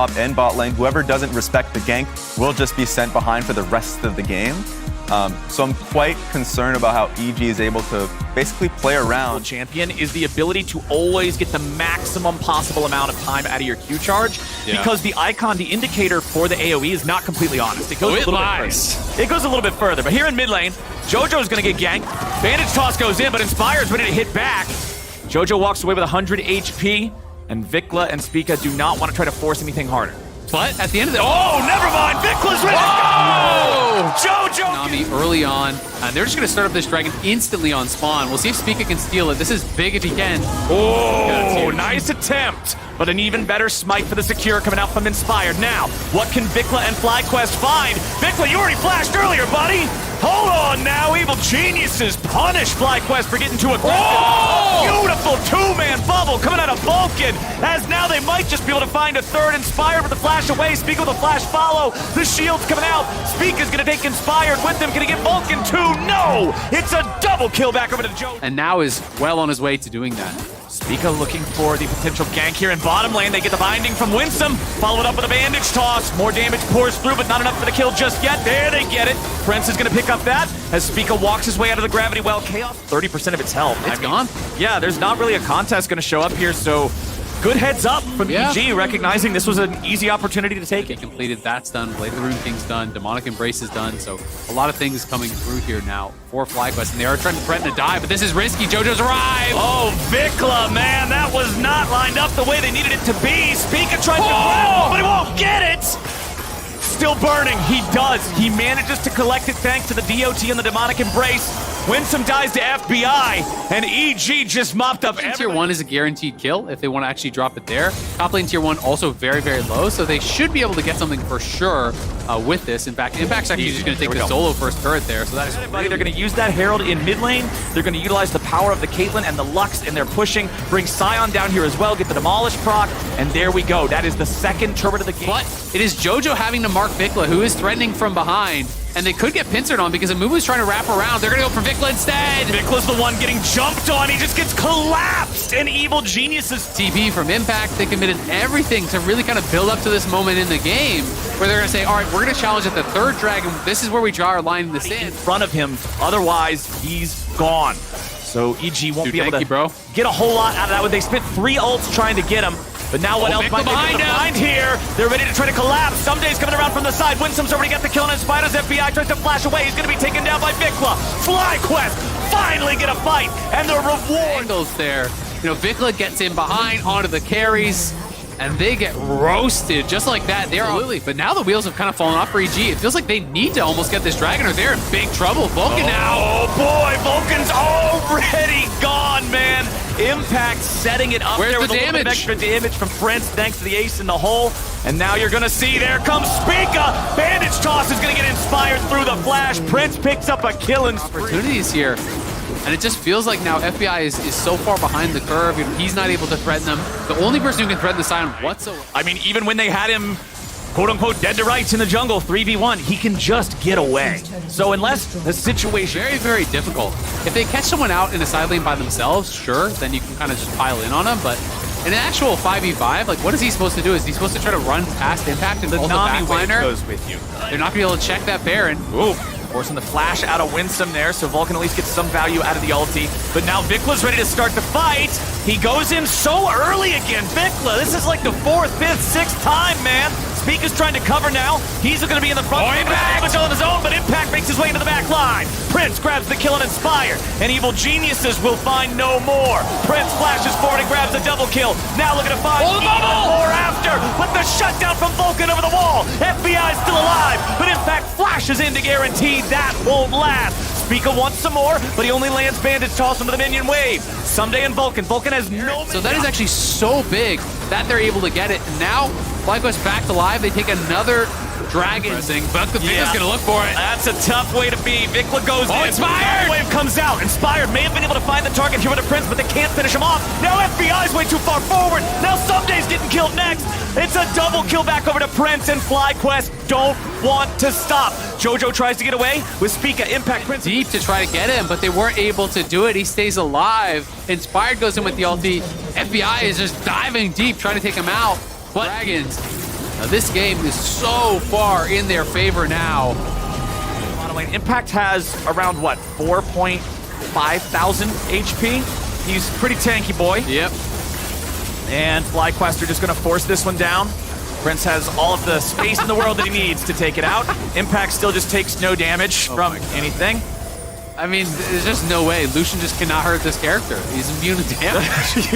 top and bot lane. Whoever doesn't respect the gank will just be sent behind for the rest of the game. So I'm quite concerned about how EG is able to basically play around. Champion is the ability to always get the maximum possible amount of time out of your Q charge, because the icon, the indicator for the AoE is not completely honest. It goes a little bit further. It goes a little bit further, but here in mid lane, Jojo's gonna get ganked. Bandage toss goes in, but Inspire's ready to hit back. Jojo walks away with 100 HP, and Vikla and Spica do not want to try to force anything harder. But at the end of the... Oh, never mind! Vikla's ready to go! Jojo! Nami early on, and they're just going to start up this dragon instantly on spawn. We'll see if Spica can steal it. This is big if he can. Oh, nice attempt! But an even better smite for the secure coming out from Inspired. Now, what can Vikla and FlyQuest find? Vikla, you already flashed earlier, buddy! Hold on now, Evil Geniuses punish FlyQuest for getting too aggressive. Oh! Beautiful two-man bubble coming out of Vulcan, as now they might just be able to find a third Inspired with the flash away. Spica with a flash follow. The shield's coming out. Spica's gonna take Inspired with him. Gonna get Vulcan too. No! It's a double kill back over to Joe. And now is well on his way to doing that. Spica looking for the potential gank here in bottom lane. They get the binding from Winsome, followed up with a bandage toss. More damage pours through, but not enough for the kill just yet. There they get it. Prince is going to pick up that as Spica walks his way out of the gravity well. Chaos, 30% of its health. It's gone. Yeah, there's not really a contest going to show up here, so good heads up from EG, recognizing this was an easy opportunity to take it. Completed, that's done. Blade of the Rune King's done. Demonic Embrace is done. So a lot of things coming through here now for FlyQuest, and they are trying to threaten to die, but this is risky. Jojo's arrived. Oh, Vikla, man, that was not lined up the way they needed it to be. Spica tries to grab, but he won't get it. Still burning. He does. He manages to collect it thanks to the DOT and the Demonic Embrace. Winsome dies to FBI, and EG just mopped up everything. Tier 1 is a guaranteed kill if they want to actually drop it there. Top lane Tier 1 also very, very low, so they should be able to get something for sure with this. In fact, Impact's actually just going to take the solo first turret there, so that is really... They're going to use that Herald in mid lane. They're going to utilize the power of the Caitlyn and the Lux, and they're pushing. Bring Sion down here as well, get the Demolish proc, and there we go. That is the second turret of the game. But it is Jojo having to mark Vikla, who is threatening from behind. And they could get pincered on because Amubu's trying to wrap around. They're going to go for Vikla instead. Vikla's the one getting jumped on. He just gets collapsed. And Evil Geniuses. TP from Impact. They committed everything to really kind of build up to this moment in the game where they're going to say, all right, we're going to challenge at the third dragon. This is where we draw our line in the sand. In front of him. Otherwise, he's gone. So EG won't be able to get a whole lot out of that one. They spent 3 ults trying to get him. But now what else might they be able to find here? They're ready to try to collapse. Someday's coming around from the side. Winsome's already got the kill on Inspired's FBI. Tries to flash away. He's going to be taken down by Vikla. FlyQuest finally get a fight. And the reward angles there. You know, Vikla gets in behind onto the carries. And they get roasted just like that. They're Lily. But now the wheels have kind of fallen off for EG. It feels like they need to almost get this dragon or they're in big trouble. Vulcan now. Oh boy, Vulcan's already gone, man. Impact setting it up. Where's there with the a little bit of extra damage from Prince thanks to the ace in the hole. And now you're going to see, there comes Spica. Bandage toss is going to get Inspired through the flash. Prince picks up a kill and opportunities here. And it just feels like now FBI is so far behind the curve. He's not able to threaten them. The only person who can threaten the Sion whatsoever. I mean, even when they had him, quote-unquote, dead to rights in the jungle, 3v1, he can just get away. So unless the situation... Very, very difficult. If they catch someone out in a side lane by themselves, sure, then you can kind of just pile in on them. But in an actual 5v5, like, what is he supposed to do? Is he supposed to try to run past Impact and the Nami backliner goes with you? They're not going to be able to check that Baron. Ooh. Forcing the flash out of Winsome there, so Vulcan at least gets some value out of the ulti. But now Vikla's ready to start the fight. He goes in so early again. Vikla, this is like the 4th, 5th, 6th time, man. Spica's trying to cover now. He's going to be in the front. Damage on his own, but Impact makes his way into the back line. Prince grabs the kill and Inspired, and Evil Geniuses will find no more. Prince flashes forward and grabs a double kill. Now looking to find even more after, but the shutdown from Vulcan over the wall. FBI's still alive, but Impact flashes in to guarantee that won't last. Spica wants some more, but he only lands bandage toss into the minion wave. Someday in Vulcan. Vulcan has no... So that is actually so big that they're able to get it. And now, FlyQuest back to live. They take another dragon. But the Vikla's going to look for it. That's a tough way to be. Vikla goes in. Inspired! Wave comes out. Inspired may have been able to find the target here with a Prince, but they can't finish him off. Now FBI's way too far forward. Now Someday's getting killed next. It's a double kill back over to Prince, and FlyQuest don't want to stop. Jojo tries to get away with Spica. Impact Prince deep to try to get him, but they weren't able to do it. He stays alive. Inspired goes in with the ulti. FBI is just diving deep, trying to take him out. But Dragons Now, this game is so far in their favor now. Impact has around, what, 4,500 HP? He's pretty tanky boy. Yep. And FlyQuest are just going to force this one down. Prince has all of the space in the world that he needs to take it out. Impact still just takes no damage from anything. I mean, there's just no way. Lucian just cannot hurt this character. He's immune to damage.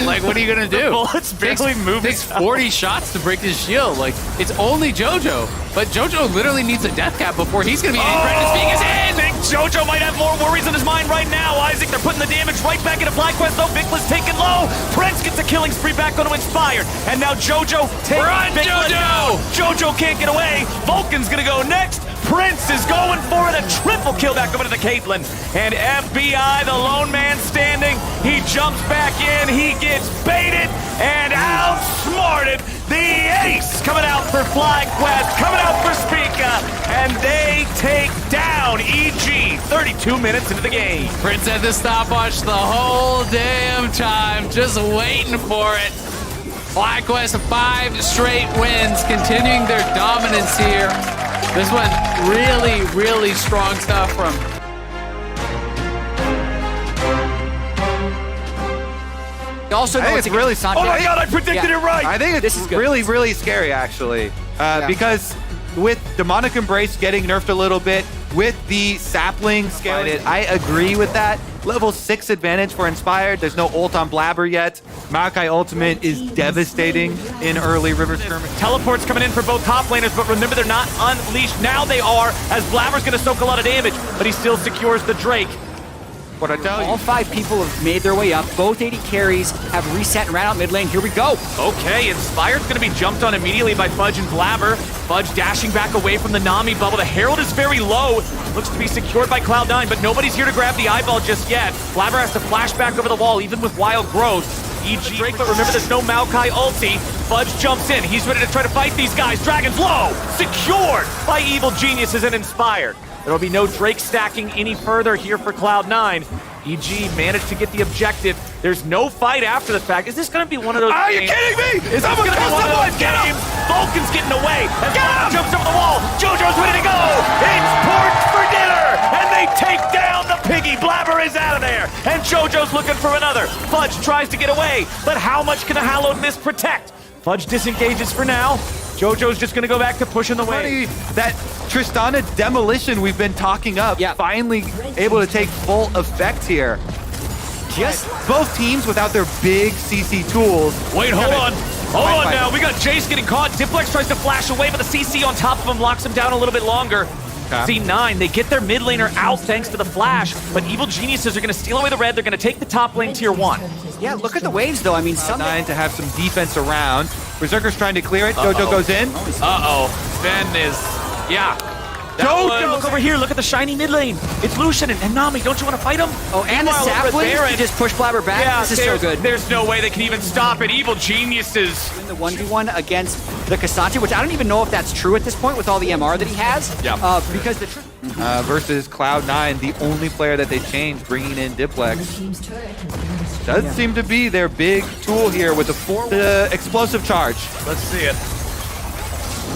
Like, what are you going to do? Bullets barely moving. Takes 40 shots to break his shield. Like, it's only JoJo. But JoJo literally needs a death cap before he's going to be threatened. Speaking his I think JoJo might have more worries in his mind right now. Isaac, they're putting the damage right back into FlyQuest, though. Vickless taken low. Prince gets a killing spree back onto Inspired. And now JoJo takes Vickless down. JoJo can't get away. Vulcan's going to go next. Prince is going for it, a triple kill back over to the Caitlyn. And FBI, the lone man standing, he jumps back in, he gets baited and outsmarted. The ace coming out for FlyQuest, coming out for Spica, and they take down EG 32 minutes into the game. Prince had the stopwatch the whole damn time, just waiting for it. FlyQuest 5 straight wins, continuing their dominance here. This one really, really strong stuff from. Also, I think it's really Oh my God, I predicted it right. I think it's really, really scary, actually, because with Demonic Embrace getting nerfed a little bit, with the sapling scaling, I agree with that. Level 6 advantage for Inspired. There's no ult on Blabber yet. Maokai Ultimate is devastating in early River Skirmish. Teleports coming in for both top laners, but remember, they're not unleashed. Now they are, as Blabber's going to soak a lot of damage, but he still secures the Drake. What I tell you. All 5 people have made their way up. Both 80 carries have reset and ran out mid lane. Here we go. Okay, Inspired's going to be jumped on immediately by Fudge and Blabber. Fudge dashing back away from the Nami bubble. The Herald is very low. Looks to be secured by Cloud9, but nobody's here to grab the eyeball just yet. Blabber has to flash back over the wall, even with Wild Growth. EG Drake, but remember, there's no Maokai ulti. Fudge jumps in. He's ready to try to fight these guys. Dragon's low. Secured by Evil Geniuses and Inspired. There'll be no Drake stacking any further here for Cloud9. EG managed to get the objective. There's no fight after the fact. Is this going to be one of those games? Are you kidding me? Is this going to be one of those games? Vulcan's getting away. As Vulcan jumps over the wall. JoJo's ready to go. It's porch for dinner. And they take down the piggy. Blabber is out of there. And JoJo's looking for another. Fudge tries to get away. But how much can a Hallowed Mist protect? Fudge disengages for now. JoJo's just going to go back to pushing the wave. That Tristana demolition we've been talking up, finally able to take full effect here. Just both teams without their big CC tools. Wait, hold on. Hold on now. We got Jace getting caught. Diplex tries to flash away, but the CC on top of him locks him down a little bit longer. C9, they get their mid laner out thanks to the flash, but Evil Geniuses are going to steal away the red. They're going to take the top lane tier 1. Yeah, look at the waves, though. I mean, Cloud9 to have some defense around. Berserker's trying to clear it. JoJo goes in. Ben is, JoJo, look over here. Look at the shiny mid lane. It's Lucian and Nami. Don't you want to fight him? Oh, and the sapling to just push Blabber back. Yeah, this is so good. There's no way they can even stop it. Evil Geniuses. In the 1v1 against the Cassandra, which I don't even know if that's true at this point with all the MR that he has. Because the versus Cloud9, the only player that they changed, bringing in Diplex. Does seem to be their big tool here with the explosive charge. Let's see it.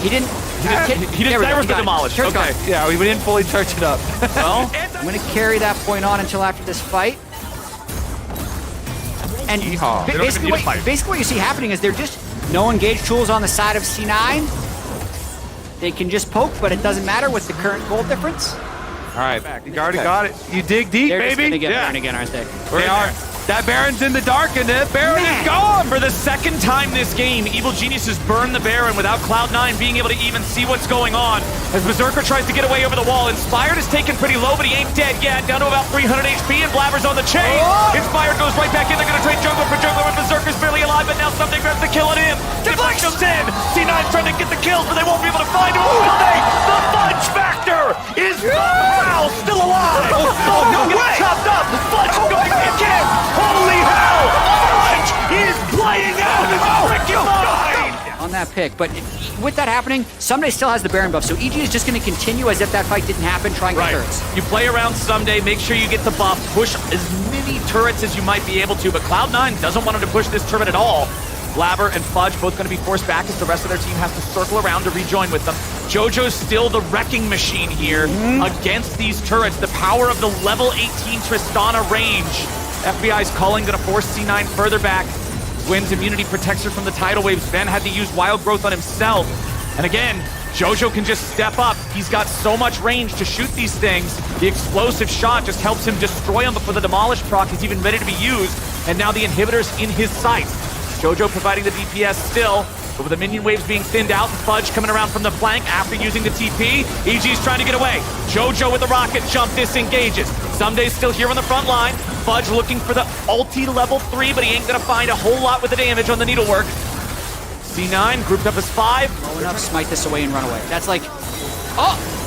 He didn't. He didn't Cyrus the demolish. Okay. Yeah, we didn't fully charge it up. Well, I'm going to carry that point on until after this fight. And basically what you see happening is they're just no engage tools on the side of C9. They can just poke, but it doesn't matter with the current gold difference. All right, you already got it. You dig deep, They're baby. They're just going to get Baron again, aren't they? They are. That Baron's in the dark, and that Baron is gone. For the second time this game, Evil Geniuses burn the Baron without Cloud9 being able to even see what's going on. As Berserker tries to get away over the wall, Inspired is taken pretty low, but he ain't dead yet. Down to about 300 HP, and Blabber's on the chain. Inspired goes right back in. They're going to trade jungler for jungler, and Berserker's barely alive, but now something grabs the kill on him. Diplex goes in. C9's trying to get the kills, but they won't be able to find him. The Fudge Factor is somehow still alive. No way! Chopped up. Fudge going again. Holy hell! Fudge is playing out his freaking mind! On that pick, but with that happening, Someday still has the Baron buff, so EG is just going to continue as if that fight didn't happen, trying to get turrets. You play around Someday, make sure you get the buff, push as many turrets as you might be able to, but Cloud9 doesn't want him to push this turret at all. Blabber and Fudge both going to be forced back as the rest of their team has to circle around to rejoin with them. JoJo's still the wrecking machine here against these turrets. The power of the level 18 Tristana range. FBI's calling going to force C9 further back. Gwyn's immunity protects her from the tidal waves. Ven had to use wild growth on himself. And again, JoJo can just step up. He's got so much range to shoot these things. The explosive shot just helps him destroy them before the demolish proc is even ready to be used. And now the inhibitor's in his sight. JoJo providing the DPS still, but with the minion waves being thinned out, Fudge coming around from the flank after using the TP. EG's trying to get away. JoJo with the rocket jump disengages. Sunday's still here on the front line. Fudge looking for the ulti level 3, but he ain't gonna find a whole lot with the damage on the needlework. C9 grouped up as 5. Low enough, smite this away and run away. That's like,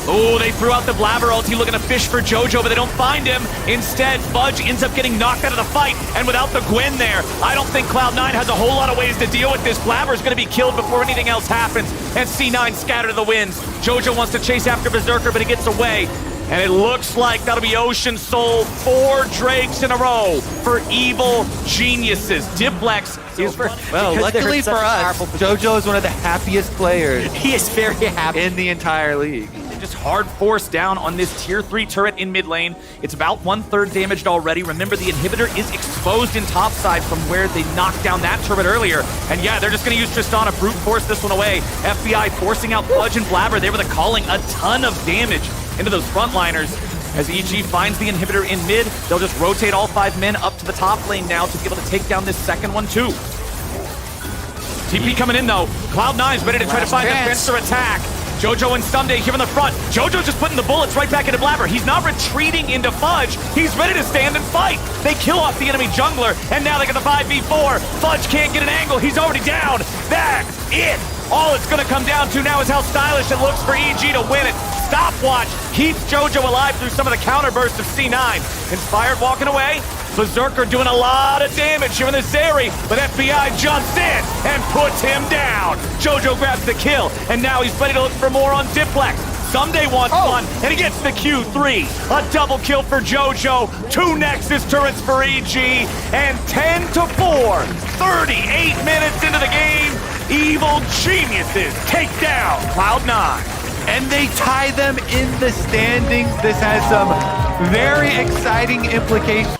Oh, they threw out the Blabber ulti looking to fish for JoJo, but they don't find him. Instead, Fudge ends up getting knocked out of the fight, and without the Gwen there, I don't think Cloud9 has a whole lot of ways to deal with this. Blabber's gonna be killed before anything else happens, and C9 scattered to the winds. JoJo wants to chase after Berserker, but he gets away. And it looks like that'll be Ocean Soul, 4 Drakes in a row for evil geniuses. Diplex is for... Well, luckily for us, JoJo is one of the happiest players. he is very happy. In the entire league. Just hard force down on this tier 3 turret in mid lane. It's about 1/3 damaged already. Remember, the inhibitor is exposed in topside from where they knocked down that turret earlier. And yeah, they're just gonna use Tristana, brute force this one away. FBI forcing out Fudge and Blabber. They were the calling a ton of damage into those frontliners. As EG finds the inhibitor in mid, they'll just rotate all 5 men up to the top lane now to be able to take down this second one too. TP coming in though. Cloud9's ready to try to find the fencer attack. JoJo and Someday here in the front. JoJo's just putting the bullets right back into Blabber. He's not retreating into Fudge. He's ready to stand and fight. They kill off the enemy jungler, and now they get the 5v4. Fudge can't get an angle. He's already down. That's it. All it's going to come down to now is how stylish it looks for EG to win it. Stopwatch keeps JoJo alive through some of the counter bursts of C9. Inspired walking away. Berserker doing a lot of damage here in the Zeri, but FBI jumps in and puts him down. JoJo grabs the kill, and now he's ready to look for more on Diplex. Someday wants one, and he gets the Q3. A double kill for JoJo, 2 Nexus turrets for EG, and 10-4, 38 minutes into the game. Evil geniuses take down Cloud9. And they tie them in the standings. This has some very exciting implications.